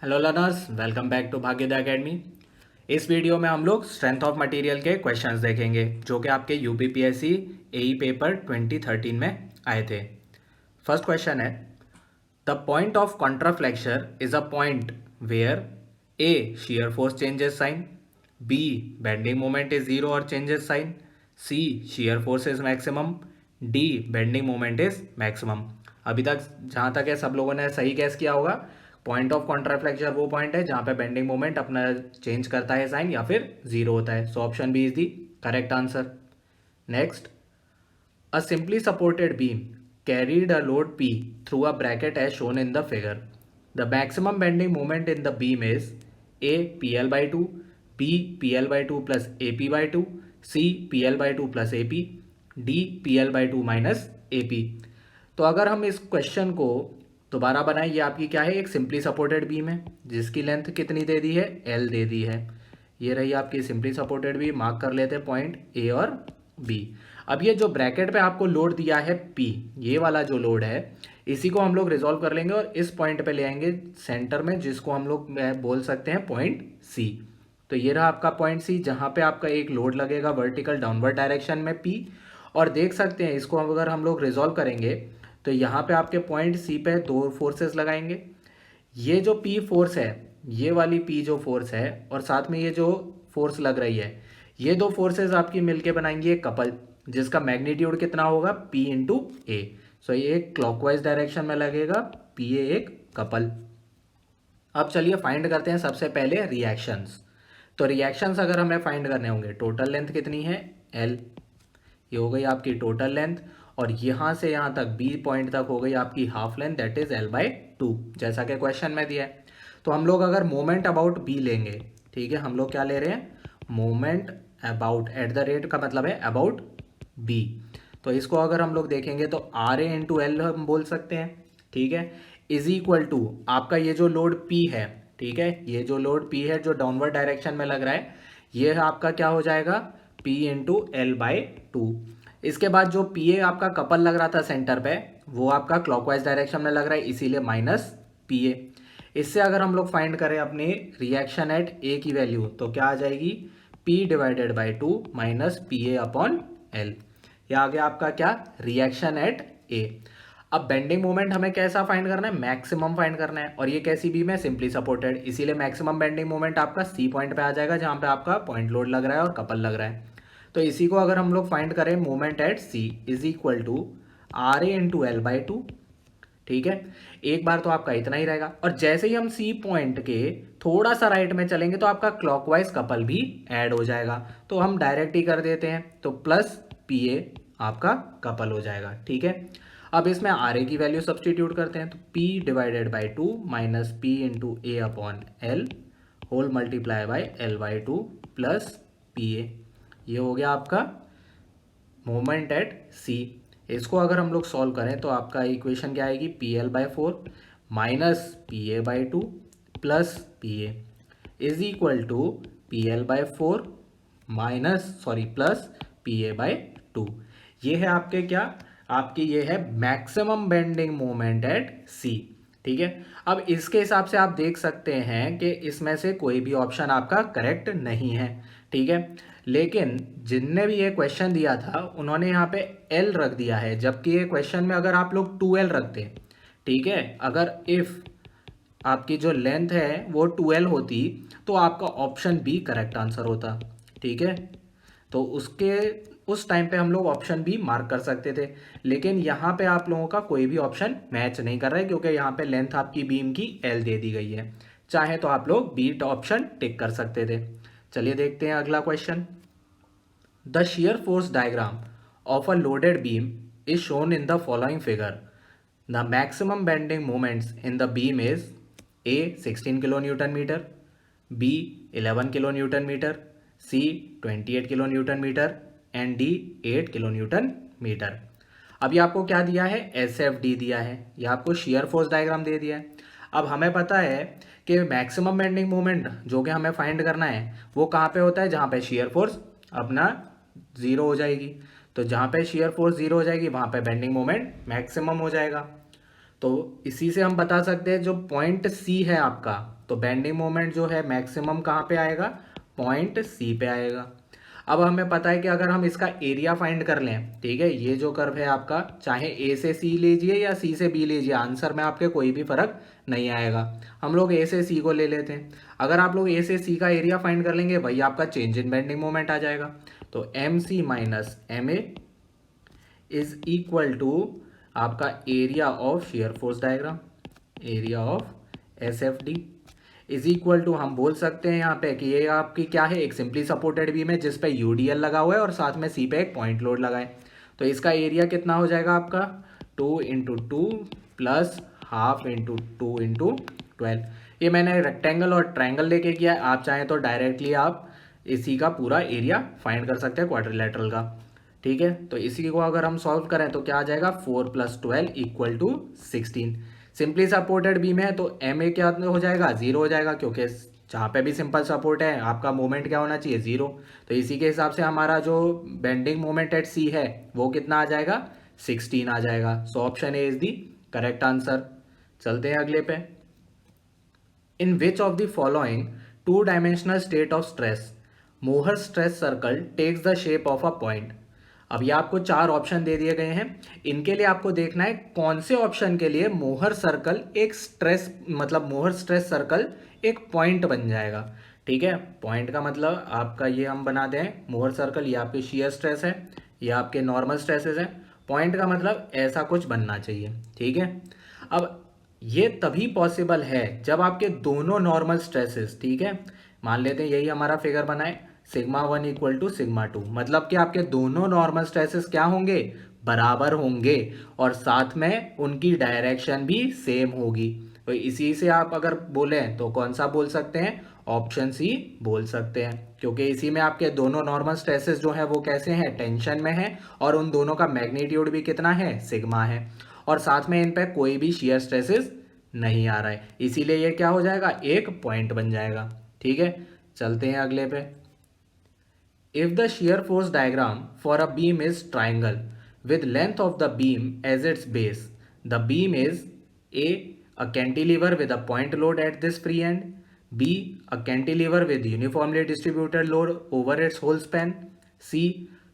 Hello learners, welcome back to Bhagyoday Academy. इस video में हम लोग स्ट्रेंथ ऑफ मटेरियल के क्वेश्चंस देखेंगे जो कि आपके यूपीपीएससी एई पेपर 2013 में आए थे। फर्स्ट क्वेश्चन है, the point of contraflexure is a point where a shear force changes sign, B bending moment is zero और changes sign, C shear force is maximum, D bending moment is maximum. अभी तक जहाँ तक है सब लोगों ने सही गैस किया होगा। पॉइंट ऑफ कॉन्ट्राफ्लेक्शन वो पॉइंट है जहाँ पे बेंडिंग मोमेंट अपना चेंज करता है साइन या फिर जीरो होता है। So option B is the correct answer. Next, a simply supported beam carried a load P through a bracket as shown in the figure. The maximum bending moment in the beam is A PL by 2, B PL by 2 plus AP by 2, C PL by 2 plus AP, D PL by 2 minus AP। तो अगर हम इस question को दोबारा बनाएं, ये आपकी क्या है, एक सिंपली सपोर्टेड बीम है जिसकी लेंथ कितनी दे दी है, L दे दी है। ये रही आपकी सिंपली सपोर्टेड बीम, मार्क कर लेते हैं पॉइंट ए और बी। अब ये जो ब्रैकेट पे आपको लोड दिया है P, ये वाला जो लोड है इसी को हम लोग रिजॉल्व कर लेंगे और इस पॉइंट पे ले आएंगे सेंटर में, जिसको हम लोग बोल सकते हैं पॉइंट C। तो ये रहा आपका पॉइंट C जहाँ पे आपका एक लोड लगेगा वर्टिकल डाउनवर्ड डायरेक्शन में P। और देख सकते हैं इसको अगर हम लोग रिजॉल्व करेंगे तो यहाँ पे आपके पॉइंट C पे दो फोर्सेस लगाएंगे। ये जो P फोर्स है, ये वाली P जो फोर्स है और साथ में ये जो फोर्स लग रही है, ये दो फोर्सेस आपकी मिलके बनाएंगी एक कपल जिसका मैग्नीट्यूड कितना होगा P इंटू ए। सो ये एक क्लॉकवाइज डायरेक्शन में लगेगा P ए एक कपल। अब चलिए फाइंड करते हैं सबसे पहले रिएक्शंस। तो रिएक्शंस अगर हमें फाइंड करने होंगे, टोटल लेंथ कितनी है L, ये हो गई आपकी टोटल लेंथ, और यहाँ से यहाँ तक बी पॉइंट तक हो गई आपकी half length, that is L by 2 जैसा कि क्वेश्चन में दिया है। तो हम लोग अगर मोमेंट अबाउट बी लेंगे, ठीक है, हम लोग क्या ले रहे हैं, moment about, at the rate का मतलब है अबाउट बी। तो इसको अगर हम लोग देखेंगे तो आर ए इंटू एल हम बोल सकते हैं, ठीक है, इज इक्वल टू आपका ये जो लोड पी है, ठीक है, ये जो लोड पी है जो डाउनवर्ड डायरेक्शन में लग रहा है, ये आपका क्या हो जाएगा P इंटू एल बाई 2। इसके बाद जो पी ए आपका कपल लग रहा था सेंटर पे, वो आपका क्लॉकवाइज डायरेक्शन में लग रहा है, इसीलिए माइनस पी ए। इससे अगर हम लोग फाइंड करें अपनी रिएक्शन एट ए की वैल्यू तो क्या आ जाएगी, P divided by 2 minus P A upon L. यह आ गया आपका क्या, रिएक्शन एट ए। अब बेंडिंग मोमेंट हमें कैसा फाइंड करना है, मैक्सिमम फाइंड करना है, और ये कैसी बीम है, सिंपली सपोर्टेड, इसीलिए मैक्सिमम बेंडिंग मोमेंट आपका सी पॉइंट पे आ जाएगा जहां पे आपका पॉइंट लोड लग रहा है और कपल लग रहा है। तो इसी को अगर हम लोग फाइंड करें, moment at C is equal to R A into L by 2, ठीक है। एक बार तो आपका इतना ही रहेगा, और जैसे ही हम सी पॉइंट के थोड़ा सा राइट में चलेंगे तो आपका क्लॉकवाइज कपल भी ऐड हो जाएगा, तो हम डायरेक्ट ही कर देते हैं, तो प्लस पी ए आपका कपल हो जाएगा, ठीक है। अब इसमें आर ए की वैल्यू सब्सटीट्यूट करते हैं, तो P divided by 2 minus P into A upon L whole multiply by L by 2 plus P A. ये हो गया आपका मोमेंट एट सी। इसको अगर हम लोग सॉल्व करें तो आपका इक्वेशन क्या आएगी, P L by 4 minus P A by 2 plus P A is equal to P L by 4 plus P A by 2। ये है आपके क्या, आपकी ये है maximum bending moment at C, ठीक है। अब इसके हिसाब से आप देख सकते हैं कि इसमें से कोई भी ऑप्शन आपका करेक्ट नहीं है, ठीक है। लेकिन जिनने भी ये क्वेश्चन दिया था उन्होंने यहाँ पे एल रख दिया है, जबकि ये क्वेश्चन में अगर आप लोग 2L रखते, ठीक है, अगर इफ आपकी जो लेंथ है वो 2L होती तो आपका ऑप्शन बी करेक्ट आंसर होता, ठीक है। तो उसके उस टाइम पे हम लोग ऑप्शन बी मार्क कर सकते थे, लेकिन यहाँ पे आप लोगों का कोई भी ऑप्शन मैच नहीं कर रहा है क्योंकि यहाँ पे लेंथ आपकी बीम की एल दे दी गई है। चाहे तो आप लोग बी ऑप्शन टिक कर सकते थे। चलिए देखते हैं अगला question. The shear force diagram of a loaded beam is shown in the following figure. The maximum bending moments in the beam is A 16 kilonewton meter, B 11 kilonewton meter, C 28 kilonewton meter and D 8 kilonewton meter। अभी आपको क्या दिया है, S F D दिया है, ये आपको shear force diagram दे दिया है। अब हमें पता है कि मैक्सिमम बेंडिंग मोमेंट जो कि हमें फाइंड करना है वो कहाँ पे होता है, जहाँ पे shear force अपना जीरो हो जाएगी। तो जहाँ पे shear force जीरो हो जाएगी वहाँ पे बेंडिंग मोमेंट मैक्सिमम हो जाएगा। तो इसी से हम बता सकते हैं जो पॉइंट सी है आपका, तो बेंडिंग मोमेंट जो है मैक्सिमम कहाँ पे आएगा, पॉइंट सी पे आएगा। अब हमें पता है कि अगर हम इसका एरिया फाइंड कर लें, ठीक है, ये जो कर्व है आपका, चाहे ए से सी लीजिए या सी से बी लीजिए, आंसर में आपके कोई भी फर्क नहीं आएगा। हम लोग ए से सी को ले लेते हैं। अगर आप लोग ए से सी का एरिया फाइंड कर लेंगे, वही आपका चेंज इन बेंडिंग मोमेंट आ जाएगा। तो M C minus M A is equal to आपका area of shear force diagram, area of S F D is equal to, हम बोल सकते हैं यहाँ पे कि ये आपकी क्या है, एक सिंपली सपोर्टेड बीम है जिस पे यूडीएल लगा हुआ है और साथ में सी पे एक पॉइंट लोड लगा है। तो इसका एरिया कितना हो जाएगा आपका, 2 × 2 प्लस हाफ इंटू 2 × 12। ये मैंने रेक्टेंगल और ट्रायंगल लेके किया है, आप चाहें तो डायरेक्टली आप इसी का पूरा एरिया फाइंड कर सकते हैं क्वाड्रिलेटरल का। ठीक है, तो इसी को अगर हम सॉल्व करें तो क्या आ जाएगा, 4 + 12 = 16। सिंपली सपोर्टेड बीम है तो एम ए क्या हो जाएगा, 0 हो जाएगा, क्योंकि जहाँ पे भी सिंपल सपोर्ट है आपका मोमेंट क्या होना चाहिए, 0। तो इसी के हिसाब से हमारा जो बेंडिंग मोमेंट एट सी है वो कितना आ जाएगा, 16 आ जाएगा। So option A is the correct answer. चलते हैं अगले पे। In which of the following 2-डायमेंशनल state of stress Mohr stress circle takes the shape of a point. अब ये आपको 4 ऑप्शन दे दिए गए हैं, इनके लिए आपको देखना है कौन से ऑप्शन के लिए मोहर सर्कल एक स्ट्रेस, मतलब मोहर स्ट्रेस सर्कल एक पॉइंट बन जाएगा। ठीक है, पॉइंट का मतलब आपका ये हम बना दें मोहर सर्कल, ये आपके शियर स्ट्रेस है, ये आपके नॉर्मल स्ट्रेसेस है। पॉइंट का मतलब ऐसा कुछ बनना चाहिए। ठीक है, अब ये तभी पॉसिबल है जब आपके दोनों नॉर्मल स्ट्रेसेस, ठीक है, मान लेते हैं यही हमारा फिगर बना है, σ1 = σ2, मतलब कि आपके दोनों नॉर्मल स्ट्रेसेस क्या होंगे, बराबर होंगे और साथ में उनकी डायरेक्शन भी सेम होगी। तो इसी से आप अगर बोलें तो कौन सा बोल सकते हैं, ऑप्शन सी बोल सकते हैं, क्योंकि इसी में आपके दोनों नॉर्मल स्ट्रेसेस जो है वो कैसे हैं, टेंशन में है, और उन दोनों का मैग्नीट्यूड भी कितना है, सिग्मा है, और साथ में इन पे कोई भी शियर स्ट्रेसेस नहीं आ रहा है, इसीलिए ये क्या हो जाएगा, एक पॉइंट बन जाएगा। ठीक है, चलते हैं अगले पे। If the shear force diagram for a beam is triangle with length of the beam as its base, the beam is A cantilever with a point load at this free end, B a cantilever with uniformly distributed load over its whole span, C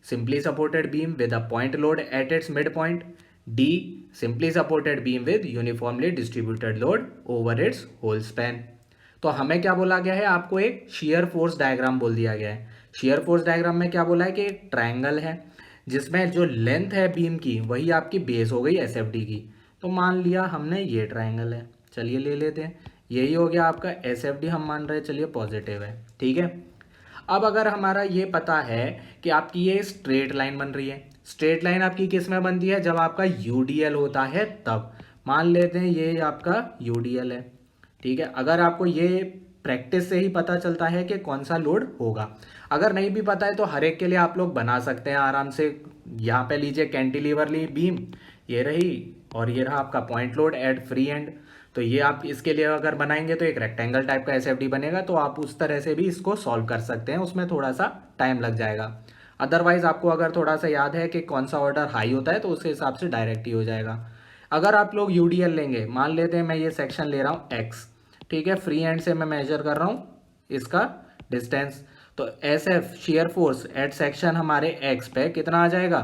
simply supported beam with a point load at its midpoint, D simply supported beam with uniformly distributed load over its whole span। तो हमें क्या बोला गया है, आपको एक share force diagram बोल दिया गया है। शेयर फोर्स डायग्राम में क्या बोला है कि एक ट्रायंगल है जिसमें जो लेंथ है बीम की वही आपकी बेस हो गई एसएफडी की। तो मान लिया हमने ये ट्रायंगल है, चलिए ले लेते हैं, यही हो गया आपका एसएफडी, हम मान रहे हैं चलिए पॉजिटिव है। ठीक है, अब अगर हमारा ये पता है कि आपकी ये स्ट्रेट लाइन बन रही है, स्ट्रेट लाइन आपकी किस में बनती है, जब आपका यूडीएल होता है तब। मान लेते हैं ये आपका यूडीएल है। ठीक है, अगर आपको ये प्रैक्टिस से ही पता चलता है कि कौन सा लोड होगा, अगर नहीं भी पता है तो हर एक के लिए आप लोग बना सकते हैं आराम से। यहाँ पे लीजिए कैंटिलीवर ली बीम, ये रही, और ये रहा आपका point load eight free and. तो ये आप इसके लिए अगर बनाएंगे तो एक रेक्टेंगल टाइप का एसएफडी बनेगा, तो आप उस तरह से भी इसको सॉल्व कर सकते हैं, उसमें थोड़ा सा टाइम लग जाएगा। अदरवाइज आपको अगर थोड़ा सा याद है कि कौन सा ऑर्डर हाई होता है तो उसके हिसाब से डायरेक्ट ही हो जाएगा। अगर आप लोग यूडीएल लेंगे, मान लेते हैं मैं ये सेक्शन ले रहा हूँ एक्स, ठीक है, फ्री एंड से मैं मेजर कर रहा हूँ इसका डिस्टेंस, तो S F shear force at section हमारे एक्स पे कितना आ जाएगा,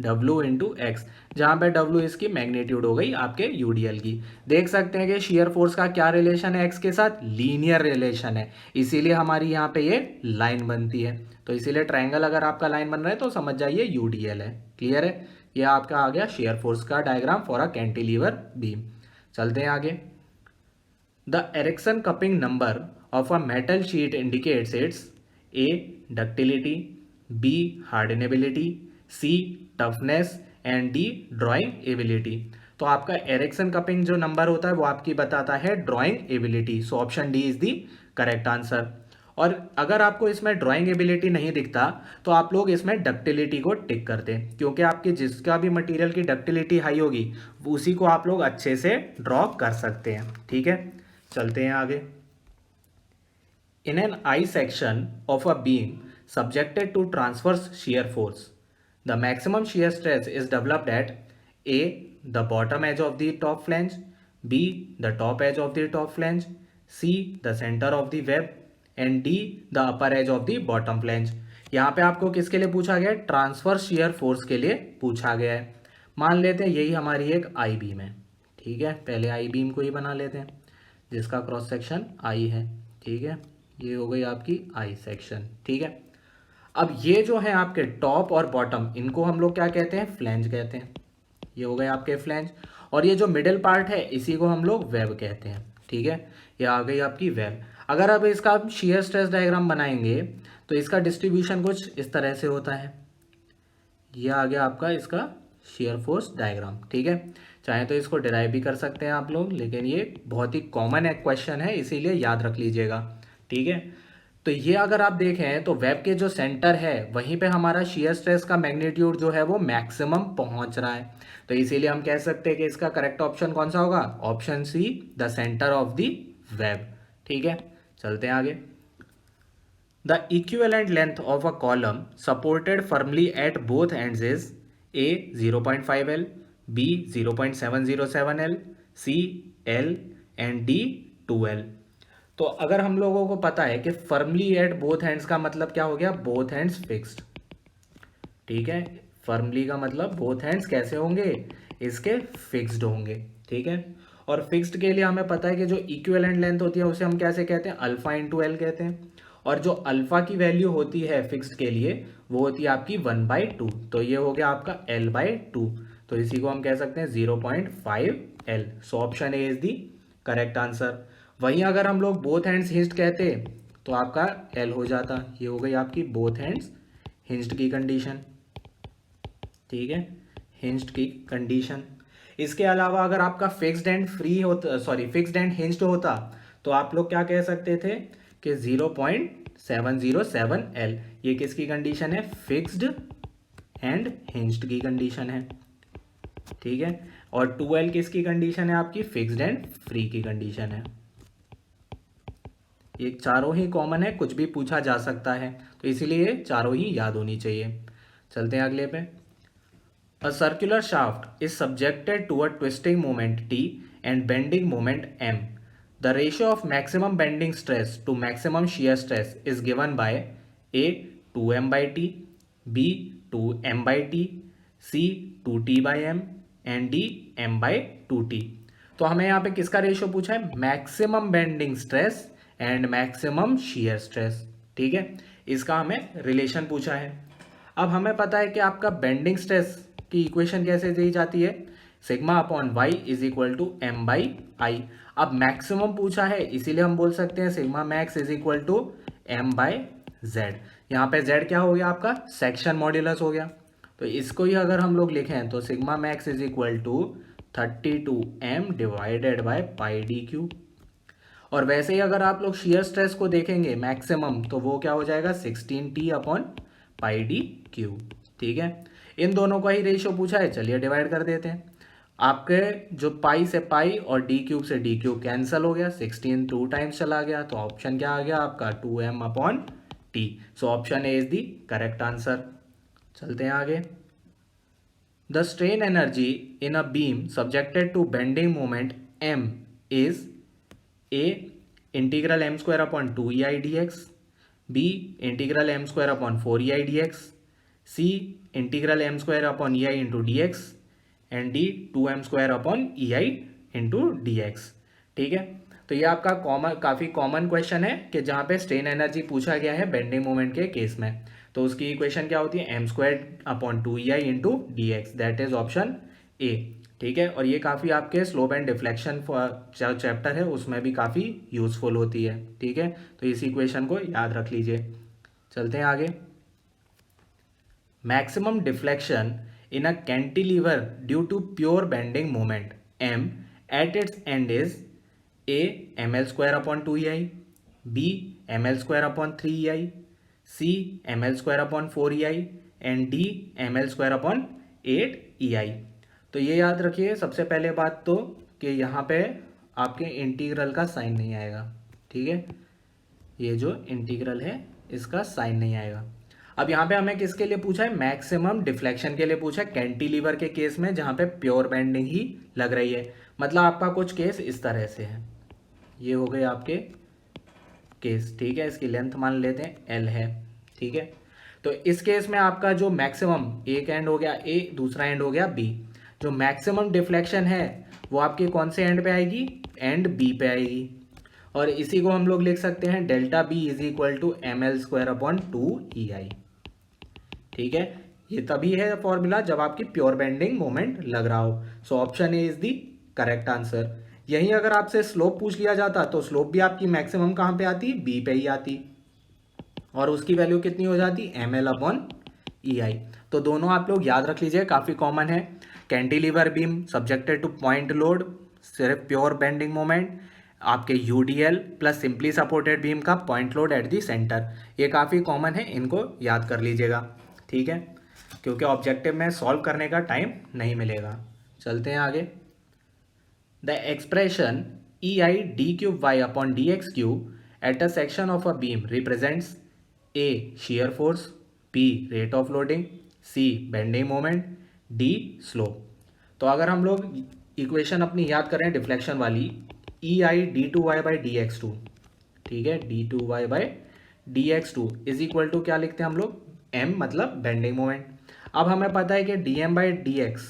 W × x, जहाँ पे W इसकी मैग्नीट्यूड हो गई आपके यूडीएल की। देख सकते हैं कि शेयर फोर्स का क्या रिलेशन है एक्स के साथ, लीनियर रिलेशन है, इसीलिए हमारी यहाँ पे ये लाइन बनती है। तो इसीलिए ट्रायंगल अगर आपका लाइन बन रहा है तो समझ जाइए यूडीएल है। क्लियर है, ये आपका आ गया शेयर फोर्स का diagram for a cantilever beam. चलते हैं आगे। The Erichsen cupping number of a metal sheet indicates its A ductility, B hardenability, C toughness and D drawing ability. तो आपका एरिक्सन कपिंग जो नंबर होता है वो आपकी बताता है drawing ability. So option D is the correct answer. और अगर आपको इसमें ड्राइंग एबिलिटी नहीं दिखता तो आप लोग इसमें डक्टिलिटी को टिक करते हैं, क्योंकि आपकी जिसका भी मटेरियल की डक्टिलिटी हाई होगी उसी को आप लोग अच्छे से ड्रॉ कर सकते हैं। ठीक है, चलते हैं आगे। In an I section of a beam subjected to transverse shear force, the maximum shear stress is developed at A the bottom edge of the top flange, B the top edge of the top flange, C the centre of the web and D the upper as of the bottom flange. यहाँ पे आपको किसके लिए पूछा गया है? Transfer shear force के लिए पूछा गया है। मान लेते हैं यही हमारी एक आई बीम है, ठीक है। पहले आई बीम को ही बना लेते हैं जिसका क्रॉस सेक्शन आई है, ठीक है। ये हो गई आपकी आई सेक्शन, ठीक है। अब ये जो है आपके टॉप और बॉटम, इनको हम लोग क्या कहते हैं? फ्लैंज कहते हैं। ये हो गए आपके फ्लैंज। और ये जो मिडिल पार्ट है इसी को हम लोग वेब कहते हैं, ठीक है। ये आ गई आपकी वेब। अगर अब इसका आप शियर स्ट्रेस डायग्राम बनाएंगे तो इसका डिस्ट्रीब्यूशन कुछ इस तरह से होता है। ये आ गया आपका इसका शियर फोर्स डायग्राम, ठीक है। चाहे तो इसको डिराइव भी कर सकते हैं आप लोग, लेकिन ये बहुत ही कॉमन एक क्वेश्चन है, इसीलिए याद रख लीजिएगा, ठीक है। तो ये अगर आप देखें तो वेब के जो सेंटर है वहीं पे हमारा शियर स्ट्रेस का मैग्नीट्यूड जो है वो मैक्सिमम पहुंच रहा है। तो इसीलिए हम कह सकते हैं कि इसका करेक्ट ऑप्शन कौन सा होगा? Option C, the centre of the web, ठीक है। चलते हैं आगे। The equivalent length of a column supported firmly at both ends is A 0.5 L, B 0.707 L, C L and D 2L। तो अगर हम लोगों को पता है कि फर्मली एट बोथ हैंड्स का मतलब क्या हो गया? बोथ हैंड्स फिक्स्ड, ठीक है। फर्मली का मतलब बोथ हैंड्स कैसे होंगे? इसके फिक्स्ड होंगे, ठीक है। और फिक्स्ड के लिए हमें पता है कि जो इक्विवेलेंट लेंथ होती है उसे हम कैसे कहते हैं? अल्फा इंटू एल कहते हैं। और जो अल्फा की वैल्यू होती है फिक्स्ड के लिए वो होती है आपकी 1/2। तो ये हो गया आपका L/2। तो इसी को हम कह सकते हैं 0.5 L। So option A is the correct answer. वहीं अगर हम लोग बोथ हैंड्स हिंज्ड कहते तो आपका L हो जाता। ये हो गई आपकी बोथ हैंड्स हिंज्ड की कंडीशन, ठीक है, हिंज्ड की कंडीशन। इसके अलावा अगर आपका फिक्स्ड एंड फ्री होता, सॉरी फिक्स्ड एंड हिंज्ड होता तो आप लोग क्या कह सकते थे कि 0.707 L। ये किसकी कंडीशन है? फिक्स्ड एंड हिंज्ड की कंडीशन है, ठीक है। और 2L किसकी कंडीशन है? आपकी फिक्स्ड एंड फ्री की कंडीशन है। ये चारों ही कॉमन है, कुछ भी पूछा जा सकता है, तो इसीलिए चारों ही याद होनी चाहिए। चलते हैं अगले पे। A circular shaft is subjected to a twisting moment T and bending moment M. The ratio of maximum bending stress to maximum shear stress is given by A 2M by T, B 2M by T, C 2T by M and D M by 2T। तो हमें यहाँ पे किसका ratio पूछा है? Maximum bending stress and maximum shear stress, ठीक है। इसका हमें रिलेशन पूछा है। अब हमें पता है कि आपका बेंडिंग स्ट्रेस की इक्वेशन कैसे दी जाती है? Sigma upon Y is equal to M by I. अब मैक्सिमम पूछा है इसीलिए हम बोल सकते हैं sigma max is equal to M by Z. यहाँ पे जेड क्या हो गया? आपका सेक्शन मॉड्यूलस हो गया। तो इसको ही अगर हम लोग लिखें तो sigma max is equal to 32M divided by pi D cube. और वैसे ही अगर आप लोग शियर स्ट्रेस को देखेंगे मैक्सिमम तो वो क्या हो जाएगा? 16T upon pi D Q, ठीक है। इन दोनों का ही रेशियो पूछा है, चलिए डिवाइड कर देते हैं। आपके जो पाई से पाई और डी क्यूब से डी क्यूब कैंसिल हो गया, 16 टू टाइम्स चला गया, तो ऑप्शन क्या आ गया आपका? 2M upon T. So option A is the correct answer. चलते हैं आगे। The strain energy in a beam subjected to bending moment M is A integral M square upon 2EI dx, B integral M square upon 4EI dx, C integral M square upon EI into d x and D 2M square upon EI into d x, ठीक है। तो ये आपका काफ़ी common question है कि जहाँ पे स्ट्रेन एनर्जी पूछा गया है बेंडिंग मोमेंट के केस में। तो उसकी इक्वेशन क्या होती है? M square upon 2EI into d x, that is option A, ठीक है। और ये काफ़ी आपके स्लोप एंड डिफ्लेक्शन चैप्टर है उसमें भी काफ़ी यूजफुल होती है, ठीक है। तो इस इक्वेशन को याद रख लीजिए। चलते हैं आगे। Maximum deflection in a cantilever due to pure bending moment M at its end is A ml square upon 2EI, B ml square upon 3EI, C ml square upon 4EI and D ml square upon 8EI। तो ये याद रखिए सबसे पहले बात तो कि यहाँ पे आपके इंटीग्रल का साइन नहीं आएगा, ठीक है। ये जो इंटीग्रल है इसका साइन नहीं आएगा। अब यहाँ पे हमें किसके लिए पूछा है? मैक्सिमम डिफ्लेक्शन के लिए पूछा है, कैंटिलीवर के केस में जहाँ पे प्योर बेंडिंग ही लग रही है। मतलब आपका कुछ केस इस तरह से है, ये हो गए आपके केस, ठीक है। इसकी लेंथ मान लेते हैं एल है, ठीक है। तो इस केस में आपका जो मैक्सिमम, एक एंड हो गया ए, दूसरा एंड हो गया बी, जो मैक्सिमम डिफ्लेक्शन है वो आपके कौन से एंड पे आएगी, एंड बी पे आएगी। और इसी को हम लोग लिख सकते हैं delta B is equal to M L square upon 2 EI, ठीक है। ये तभी है फॉर्मूला जब आपकी प्योर बेंडिंग मोमेंट लग रहा हो। सो option A is the correct answer. यही अगर आपसे स्लोप पूछ लिया जाता तो स्लोप भी आपकी मैक्सिमम कहाँ पे आती, बी पे ही आती, और उसकी वैल्यू कितनी हो जाती, एम एल अपॉन EI। तो दोनों आप लोग याद रख लीजिए, काफ़ी कॉमन है। Cantilever beam subjected to point load, सिर्फ प्योर बेंडिंग मोमेंट, आपके UDL plus simply supported beam का point load at the centre, ये काफ़ी कॉमन है, इनको याद कर लीजिएगा, ठीक है, क्योंकि ऑब्जेक्टिव में सॉल्व करने का टाइम नहीं मिलेगा। चलते हैं आगे। The expression EI d³ y upon dx³ at a section of a beam represents A shear force, B rate of loading, C bending moment, D slope। तो अगर हम लोग इक्वेशन अपनी याद करें डिफ्लेक्शन वाली, EI d2y बाई dx2, ठीक है, d2y by dx2 is equal to क्या लिखते हैं हम लोग, M मतलब बेंडिंग मोमेंट। अब हमें पता है कि dm बाई dx,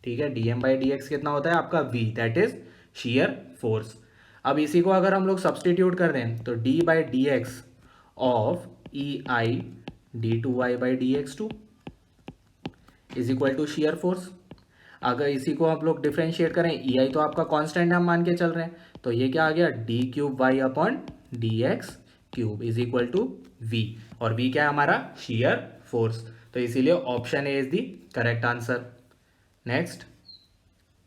ठीक है, dm बाई dx कितना होता है आपका V, that is shear force. अब इसी को अगर हम लोग सब्सटीट्यूट कर दें तो d by dx of EI d2y by dx2 is equal to shear force. अगर इसी को आप लोग डिफ्रेंशिएट करें, EI तो आपका कांस्टेंट हम मान के चल रहे हैं, तो ये क्या आ गया, d³ y upon dx³ is equal to V, और V क्या है हमारा, shear फोर्स। तो इसीलिए option A is the correct answer. Next,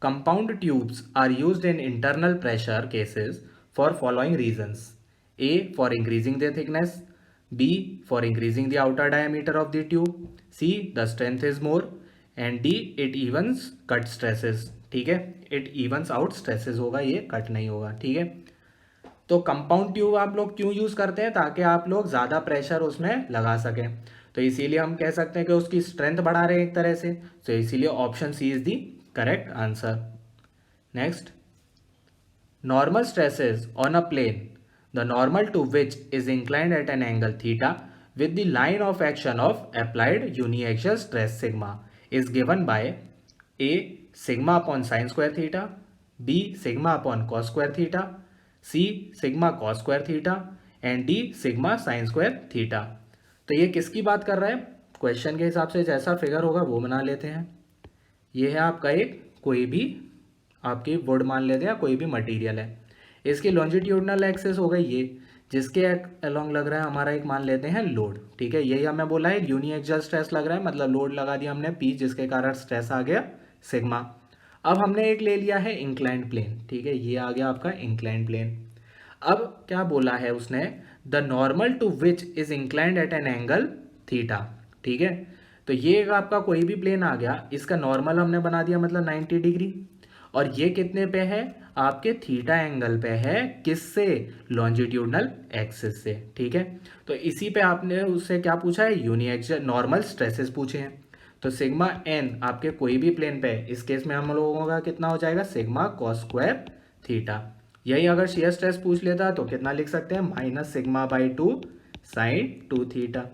compound tubes are used in internal pressure cases for following reasons: A for increasing their thickness, B for increasing the outer diameter of the tube, C the strength is more, and D it evens cut stresses, ठीक है, it evens out stresses होगा, ये cut नहीं होगा, ठीक है। तो compound tube आप लोग क्यों यूज करते हैं, ताकि आप लोग ज्यादा प्रेशर उसमें लगा सकें, तो इसीलिए हम कह सकते हैं कि उसकी स्ट्रेंथ बढ़ा रहे हैं एक तरह से, तो इसीलिए option C is the correct answer. Next, normal stresses on a plane, the normal to which is inclined at an angle theta with the line of action of applied uniaxial stress sigma is given by A sigma upon sine square theta, B sigma upon cos square theta, C sigma cos square theta, and D sigma sine square theta. तो ये किसकी बात कर रहा है, question के हिसाब से जैसा फिगर होगा वो बना लेते हैं। ये है आपका एक कोई भी आपकी वुड मान लेते हैं, कोई भी मटेरियल है, इसकी लॉन्जिट्यूडनल एक्सिस हो गई ये, जिसके अलोंग लग रहा है हमारा एक मान लेते हैं लोड, ठीक है, यही हमें बोला है यूनिएक्सियल स्ट्रेस लग रहा है, मतलब लोड लगा दिया हमने P, जिसके कारण स्ट्रेस आ गया सिग्मा। अब हमने एक ले लिया है इंक्लाइंड प्लेन, ठीक है, ये आ गया आपका इंक्लाइंड प्लेन। अब क्या बोला है उसने, the normal to which is inclined at an angle theta, ठीक है। तो ये आपका कोई भी प्लेन आ गया, इसका नॉर्मल हमने बना दिया मतलब 90 डिग्री, और ये कितने पे है, आपके थीटा एंगल पे है, किससे, लॉन्जिट्यूडनल एक्सिस से, ठीक है। तो इसी पे आपने उससे क्या पूछा है, यूनिएक्सियल नॉर्मल स्ट्रेसेस पूछे हैं। तो सिग्मा एन आपके कोई भी प्लेन पे, इस केस में हम लोगों का कितना हो जाएगा, सिग्मा कॉस स्क्वायर थीटा। यही अगर शेयर स्ट्रेस पूछ लेता तो कितना लिख सकते हैं, minus sigma by 2 sine 2 theta.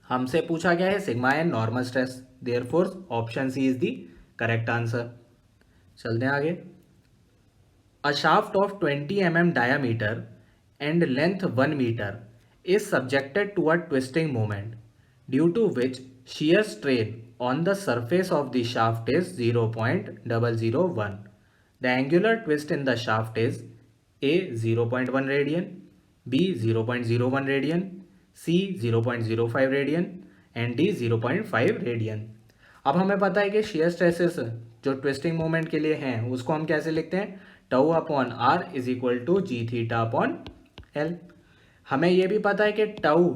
हमसे पूछा गया है sigma N normal stress, therefore option C is the correct answer. चलते हैं आगे। A shaft of 20 mm diameter and length 1 metre is subjected to a twisting moment due to which shear strain on the surface of the shaft is 0.001. The angular twist in the shaft is A 0.1 radian, B 0.01 radian, C 0.05 radian and D 0.5 radian। अब हमें पता है कि shear stresses जो twisting moment के लिए हैं उसको हम कैसे लिखते हैं, tau upon R is equal to G theta upon L. हमें यह भी पता है कि tau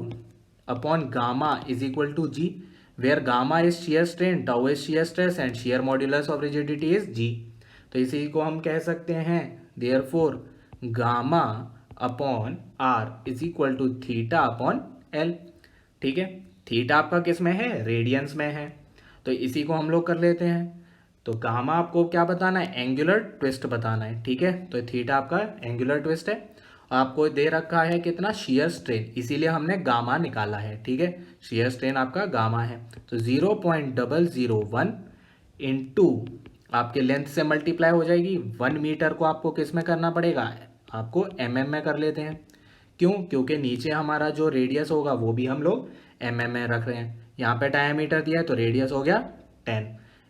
upon gamma is equal to G, where gamma is shear strain, tau is shear stress and shear modulus of rigidity is G। तो इसी को हम कह सकते हैं therefore gamma upon R is equal to theta upon L, ठीक है। Theta आपका किस में है, रेडियंस में है, तो इसी को हम लोग कर लेते हैं। तो गामा आपको क्या बताना है, एंगुलर ट्विस्ट बताना है, ठीक है। तो थीटा आपका एंगुलर ट्विस्ट है और आपको दे रखा है कितना, शियर स्ट्रेन, इसीलिए हमने गामा निकाला है, ठीक है। शियर स्ट्रेन आपका गामा है। तो 0.001 इंटू आपके लेंथ से मल्टीप्लाई हो जाएगी। 1 मीटर को आपको किस में करना पड़ेगा, आपको में कर लेते हैं। क्यों, क्योंकि नीचे हमारा जो रेडियस होगा वो भी हम लोग में रख रहे हैं। यहाँ पे डायमीटर दिया है तो रेडियस हो गया 10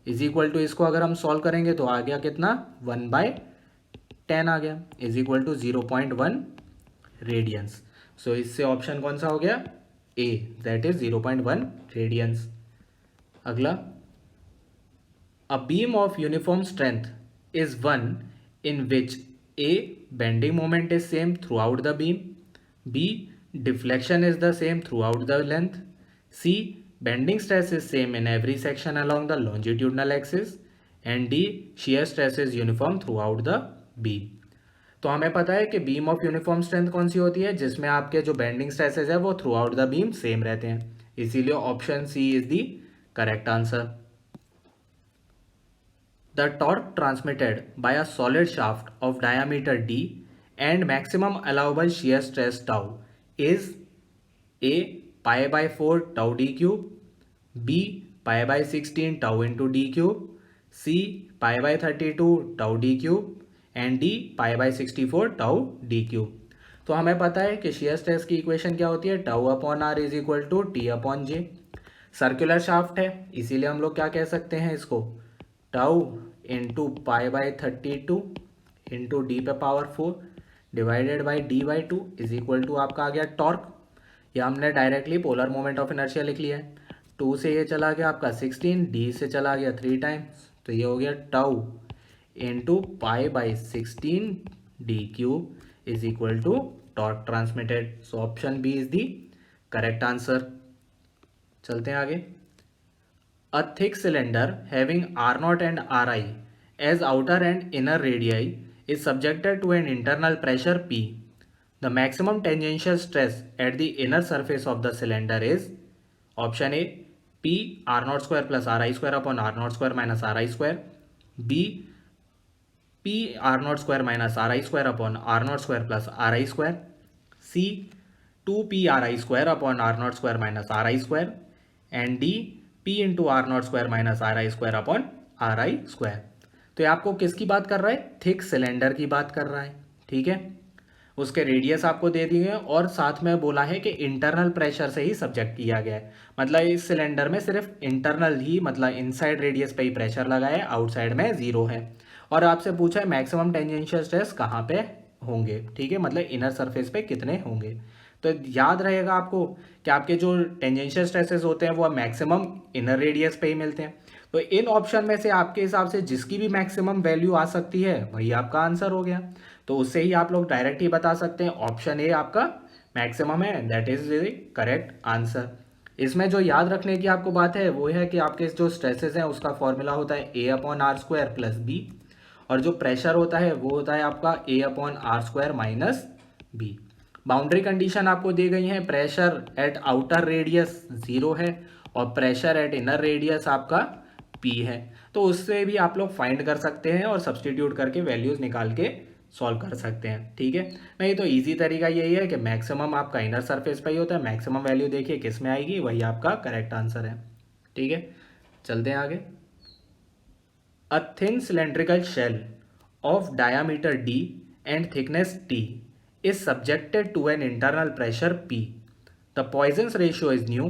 इज इक्वल टू, इसको अगर हम सॉल्व करेंगे तो आ गया कितना, 1/10 आ गया, इज इक्वल टू 0.1 रेडियंस। सो इससे ऑप्शन कौन सा हो गया, ए, दैट इज 0.1 रेडियंस। अगला, a beam of uniform strength is one in which a bending moment is same throughout the beam, B deflection is the same throughout the length, C bending stress is same in every section along the longitudinal axis, and D shear stress is uniform throughout the beam। तो हमें पता है कि beam of uniform strength कौन सी होती है, जिसमें आपके जो बेंडिंग स्ट्रेसेस है वो throughout the beam same रहते हैं, इसीलिए option C is the correct answer. The torque transmitted by a solid shaft of diameter d and maximum allowable shear stress tau is A pi by 4 tau d cube, B pi by 16 tau into d cube, C pi by 32 tau d cube and D pi by 64 tau d cube। तो हमें पता है कि shear stress की equation क्या होती है, tau upon R is equal to T upon J. Circular shaft है इसीलिए हम लोग क्या कह सकते हैं इसको, tau into pi by 32 into D पे power 4 divided by D by 2 is equal to आपका आ गया टॉर्क। या हमने directly polar moment of inertia लिख लिया है। 2 से ये चला गया आपका 16, डी से चला गया 3 टाइम्स, तो ये हो गया tau into pi by 16 D cube is equal to torque transmitted. So option B is the correct answer. चलते हैं आगे। A thick cylinder having R0 and Ri as outer and inner radii is subjected to an internal pressure P. The maximum tangential stress at the inner surface of the cylinder is option A P R0 square plus Ri square upon R0 square minus Ri square, B P R0 square minus Ri square upon R0 square plus Ri square, C 2P Ri square upon R0 square minus Ri square and D P into R naught square minus R I square upon R I square. तो ये आपको किसकी बात कर रहा है, thick cylinder की बात कर रहा है, ठीक है। उसके रेडियस आपको दे दिए हैं और साथ में बोला है कि इंटरनल प्रेशर से ही सब्जेक्ट किया गया है, मतलब इस सिलेंडर में सिर्फ इंटरनल ही, मतलब इनसाइड रेडियस पे ही प्रेशर लगा है, आउटसाइड में जीरो है। और आपसे पूछा है मैक्सिमम टेंजेंशियल स्ट्रेस कहाँ पे होंगे, ठीक है, मतलब इनर सरफेस पे कितने होंगे। तो याद रहेगा आपको कि आपके जो टेंजेंशियल स्ट्रेसेस होते हैं वो मैक्सिमम इनर रेडियस पे ही मिलते हैं। तो इन ऑप्शन में से आपके हिसाब से जिसकी भी मैक्सिमम वैल्यू आ सकती है वही आपका आंसर हो गया। तो उससे ही आप लोग डायरेक्ट ही बता सकते हैं ऑप्शन ए आपका मैक्सिमम है, that is the correct answer. इसमें जो याद रखने की आपको बात है वो है कि आपके जो स्ट्रेसेस हैं उसका फॉर्मूला होता है A upon R square plus B, और जो प्रेशर होता है वो होता है आपका A upon R square minus B. Boundary condition आपको दी गई है, प्रेशर एट आउटर रेडियस 0 है और प्रेशर एट इनर रेडियस आपका P है। तो उससे भी आप लोग फाइंड कर सकते हैं और सब्सटीट्यूट करके वैल्यूज निकाल के सॉल्व कर सकते हैं, ठीक है। नहीं तो इजी तरीका यही है कि मैक्सिमम आपका इनर सरफेस पे ही होता है, मैक्सिमम वैल्यू देखिए किस में आएगी, वही आपका करेक्ट आंसर है, ठीक है। चलते हैं आगे। A thin cylindrical shell of diameter D and thickness T is subjected to an internal pressure P. The Poisson's ratio is nu.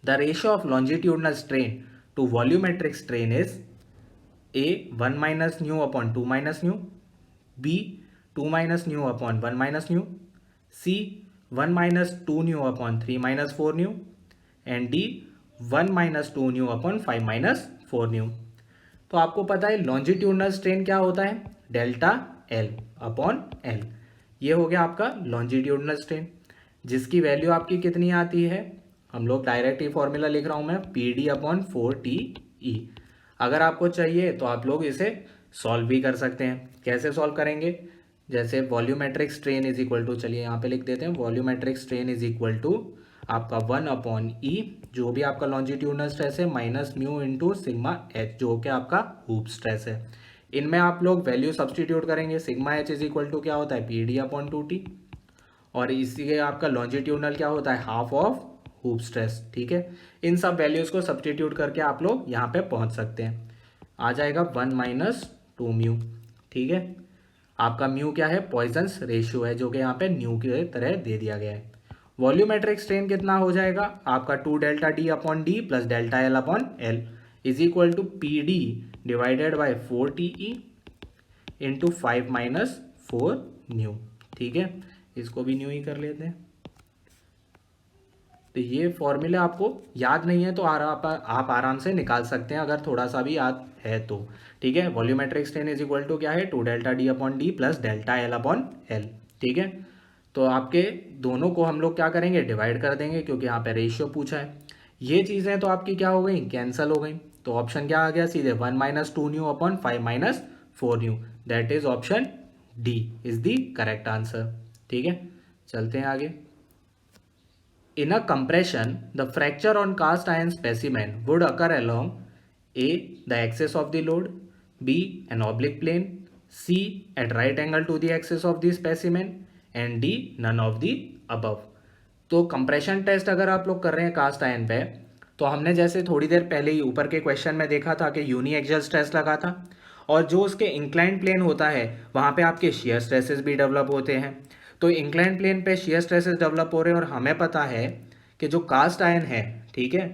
The ratio of longitudinal strain to volumetric strain is A 1 minus nu upon 2 minus nu, B 2 minus nu upon 1 minus nu, C 1 minus 2 nu upon 3 minus 4 nu and D 1 minus 2 nu upon 5 minus 4 nu। तो आपको पता है longitudinal strain क्या होता है, delta L upon L। ये हो गया आपका लॉन्जिट्यूडनल स्ट्रेन, जिसकी वैल्यू आपकी कितनी आती है, हम लोग डायरेक्ट ही फॉर्मूला लिख रहा हूं मैं, पी डी अपॉन 4TE। अगर आपको चाहिए तो आप लोग इसे सॉल्व भी कर सकते हैं। कैसे सॉल्व करेंगे, जैसे volumetric strain is equal to, चलिए यहाँ पे लिख देते हैं, volumetric strain is equal to आपका 1/E जो भी आपका लॉन्जिट्यूडनल स्ट्रेस है minus mu into sigma H जो कि आपका हूप स्ट्रेस है। इनमें आप लोग वैल्यू सब्सटीट्यूट करेंगे। Sigma H is equal to क्या होता है PD/2T, और इसी के आपका लॉन्जिट्यूडनल क्या होता है हाफ ऑफ हूप स्ट्रेस। ठीक है, इन सब वैल्यूज़ को सब्सटीट्यूट करके आप लोग यहाँ पे पहुँच सकते हैं। आ जाएगा 1 - 2 म्यू। ठीक है, आपका म्यू क्या है पॉइजन्स रेशियो है जो कि यहाँ पे न्यू की तरह दे दिया गया है। वॉल्यूमेट्रिक स्ट्रेन कितना हो जाएगा आपका 2 ΔT/D plus ΔL/L is equal to PD/4TE into 5 - 4 nu. ठीक है, इसको भी न्यू ही कर लेते हैं। तो ये फॉर्मूला आपको याद नहीं है तो आप आराम से निकाल सकते हैं अगर थोड़ा सा भी याद है तो। ठीक है, volumetric strain is equal to क्या है 2 ΔT/D प्लस ΔL/L। ठीक है, तो आपके दोनों को हम लोग क्या करेंगे डिवाइड कर देंगे क्योंकि यहाँ पे रेशियो पूछा है। ये चीज़ें तो आपकी क्या हो गई कैंसिल हो गई, तो ऑप्शन क्या आ गया सीधे 1 - 2 न्यू/5 - 4 new, that is option D is the correct answer. ठीक है, चलते हैं आगे। In a compression, the fracture on cast iron specimen would occur along A. the axis of the load, B. an oblique plane, C. at right angle to the axis of the specimen and D. none of the above। तो compression test अगर आप लोग कर रहे हैं cast ion पे, तो हमने जैसे थोड़ी देर पहले ही ऊपर के क्वेश्चन में देखा था कि यूनी एक्सियल स्ट्रेस लगा था, और जो उसके इंक्लाइन प्लेन होता है वहाँ पे आपके शियर स्ट्रेसेस भी डेवलप होते हैं। तो इंक्लाइन प्लेन पे शियर स्ट्रेसेस डेवलप हो रहे हैं और हमें पता है कि जो कास्ट आयन है, ठीक है,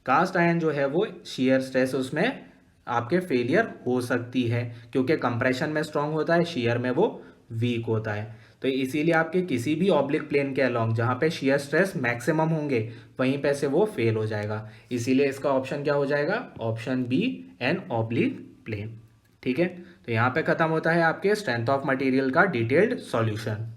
कास्ट आयन जो है वो शियर स्ट्रेस उसमें आपके फेलियर हो सकती है क्योंकि कंप्रेशन में स्ट्रांग होता है, शियर में वो वीक होता है। तो इसीलिए आपके किसी भी ऑब्लिक प्लेन के अलोंग जहाँ पे शियर स्ट्रेस मैक्सिमम होंगे वहीं पे से वो फेल हो जाएगा। इसीलिए इसका ऑप्शन क्या हो जाएगा option B an oblique plane. ठीक है, तो यहाँ पे खत्म होता है आपके स्ट्रेंथ ऑफ मटेरियल का डिटेल्ड सॉल्यूशन।